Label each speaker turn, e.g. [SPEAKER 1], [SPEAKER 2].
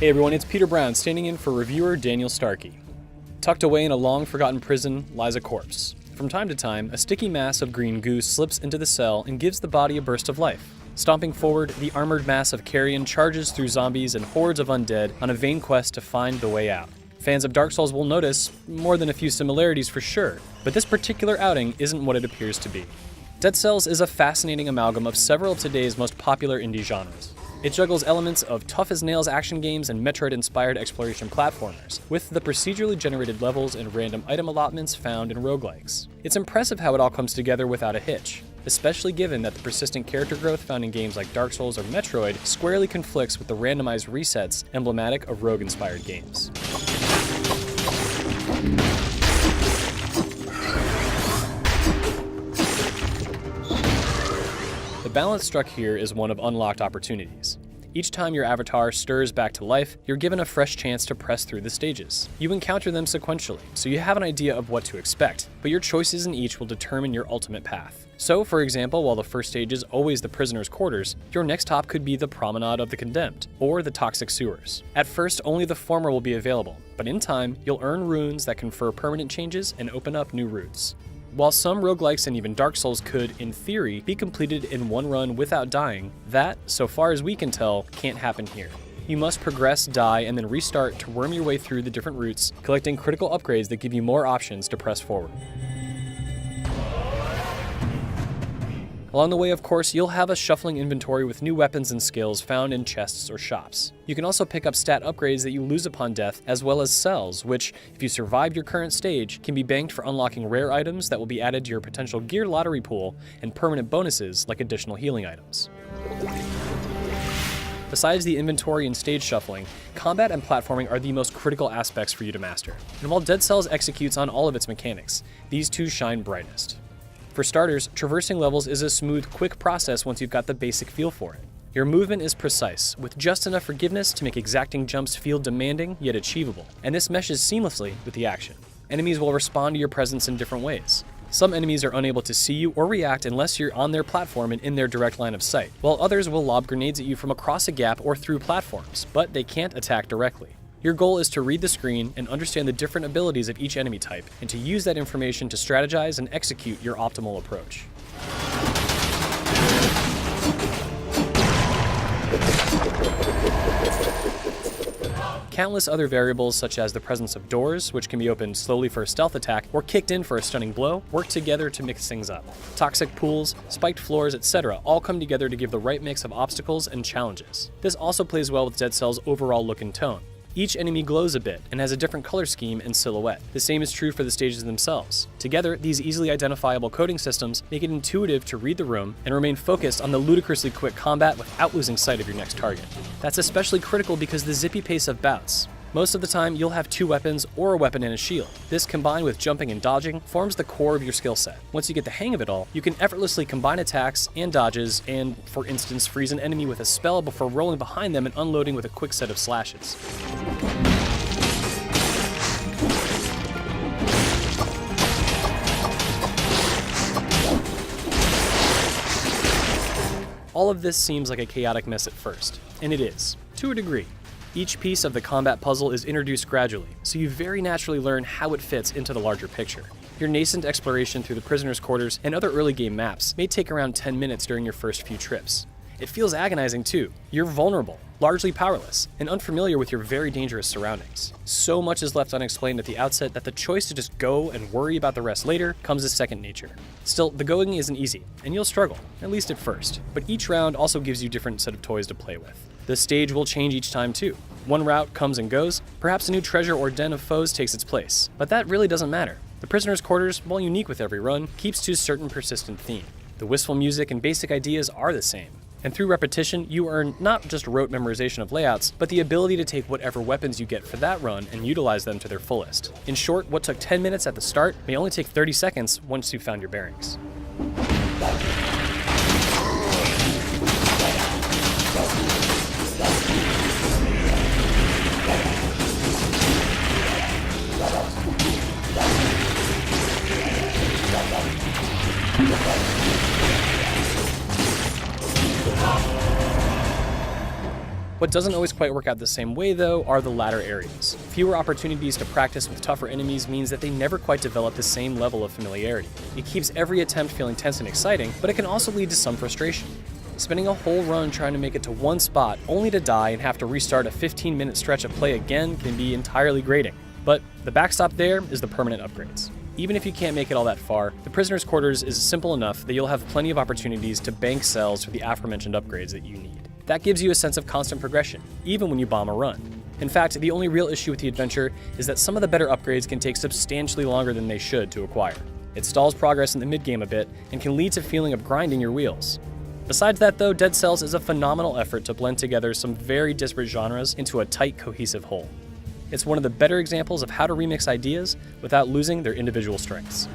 [SPEAKER 1] Hey everyone, it's Peter Brown standing in for reviewer Daniel Starkey. Tucked away in a long-forgotten prison lies a corpse. From time to time, a sticky mass of green goo slips into the cell and gives the body a burst of life. Stomping forward, the armored mass of carrion charges through zombies and hordes of undead on a vain quest to find the way out. Fans of Dark Souls will notice more than a few similarities for sure, but this particular outing isn't what it appears to be. Dead Cells is a fascinating amalgam of several of today's most popular indie genres. It juggles elements of tough-as-nails action games and Metroid-inspired exploration platformers, with the procedurally generated levels and random item allotments found in roguelikes. It's impressive how it all comes together without a hitch, especially given that the persistent character growth found in games like Dark Souls or Metroid squarely conflicts with the randomized resets emblematic of rogue-inspired games. The balance struck here is one of unlocked opportunities. Each time your avatar stirs back to life, you're given a fresh chance to press through the stages. You encounter them sequentially, so you have an idea of what to expect, but your choices in each will determine your ultimate path. So, for example, while the first stage is always the prisoner's quarters, your next stop could be the Promenade of the Condemned, or the Toxic Sewers. At first, only the former will be available, but in time, you'll earn runes that confer permanent changes and open up new routes. While some roguelikes and even Dark Souls could, in theory, be completed in one run without dying, that, so far as we can tell, can't happen here. You must progress, die, and then restart to worm your way through the different routes, collecting critical upgrades that give you more options to press forward. Along the way, of course, you'll have a shuffling inventory with new weapons and skills found in chests or shops. You can also pick up stat upgrades that you lose upon death, as well as cells, which, if you survive your current stage, can be banked for unlocking rare items that will be added to your potential gear lottery pool and permanent bonuses like additional healing items. Besides the inventory and stage shuffling, combat and platforming are the most critical aspects for you to master. And while Dead Cells executes on all of its mechanics, these two shine brightest. For starters, traversing levels is a smooth, quick process once you've got the basic feel for it. Your movement is precise, with just enough forgiveness to make exacting jumps feel demanding yet achievable, and this meshes seamlessly with the action. Enemies will respond to your presence in different ways. Some enemies are unable to see you or react unless you're on their platform and in their direct line of sight, while others will lob grenades at you from across a gap or through platforms, but they can't attack directly. Your goal is to read the screen and understand the different abilities of each enemy type, and to use that information to strategize and execute your optimal approach. Countless other variables, such as the presence of doors, which can be opened slowly for a stealth attack or kicked in for a stunning blow, work together to mix things up. Toxic pools, spiked floors, etc. all come together to give the right mix of obstacles and challenges. This also plays well with Dead Cells' overall look and tone. Each enemy glows a bit and has a different color scheme and silhouette. The same is true for the stages themselves. Together, these easily identifiable coding systems make it intuitive to read the room and remain focused on the ludicrously quick combat without losing sight of your next target. That's especially critical because the zippy pace of bouts. Most of the time, you'll have two weapons or a weapon and a shield. This, combined with jumping and dodging, forms the core of your skill set. Once you get the hang of it all, you can effortlessly combine attacks and dodges and, for instance, freeze an enemy with a spell before rolling behind them and unloading with a quick set of slashes. All of this seems like a chaotic mess at first, and it is, to a degree. Each piece of the combat puzzle is introduced gradually, so you very naturally learn how it fits into the larger picture. Your nascent exploration through the prisoner's quarters and other early game maps may take around 10 minutes during your first few trips. It feels agonizing too. You're vulnerable, largely powerless, and unfamiliar with your very dangerous surroundings. So much is left unexplained at the outset that the choice to just go and worry about the rest later comes as second nature. Still, the going isn't easy, and you'll struggle, at least at first, but each round also gives you a different set of toys to play with. The stage will change each time too. One route comes and goes, perhaps a new treasure or den of foes takes its place, but that really doesn't matter. The prisoner's quarters, while unique with every run, keeps to a certain persistent theme. The wistful music and basic ideas are the same. And through repetition, you earn not just rote memorization of layouts, but the ability to take whatever weapons you get for that run and utilize them to their fullest. In short, what took 10 minutes at the start may only take 30 seconds once you've found your bearings. What doesn't always quite work out the same way, though, are the latter areas. Fewer opportunities to practice with tougher enemies means that they never quite develop the same level of familiarity. It keeps every attempt feeling tense and exciting, but it can also lead to some frustration. Spending a whole run trying to make it to one spot only to die and have to restart a 15-minute stretch of play again can be entirely grating. But the backstop there is the permanent upgrades. Even if you can't make it all that far, the prisoner's quarters is simple enough that you'll have plenty of opportunities to bank cells for the aforementioned upgrades that you need. That gives you a sense of constant progression, even when you bomb a run. In fact, the only real issue with the adventure is that some of the better upgrades can take substantially longer than they should to acquire. It stalls progress in the mid-game a bit and can lead to a feeling of grinding your wheels. Besides that though, Dead Cells is a phenomenal effort to blend together some very disparate genres into a tight, cohesive whole. It's one of the better examples of how to remix ideas without losing their individual strengths.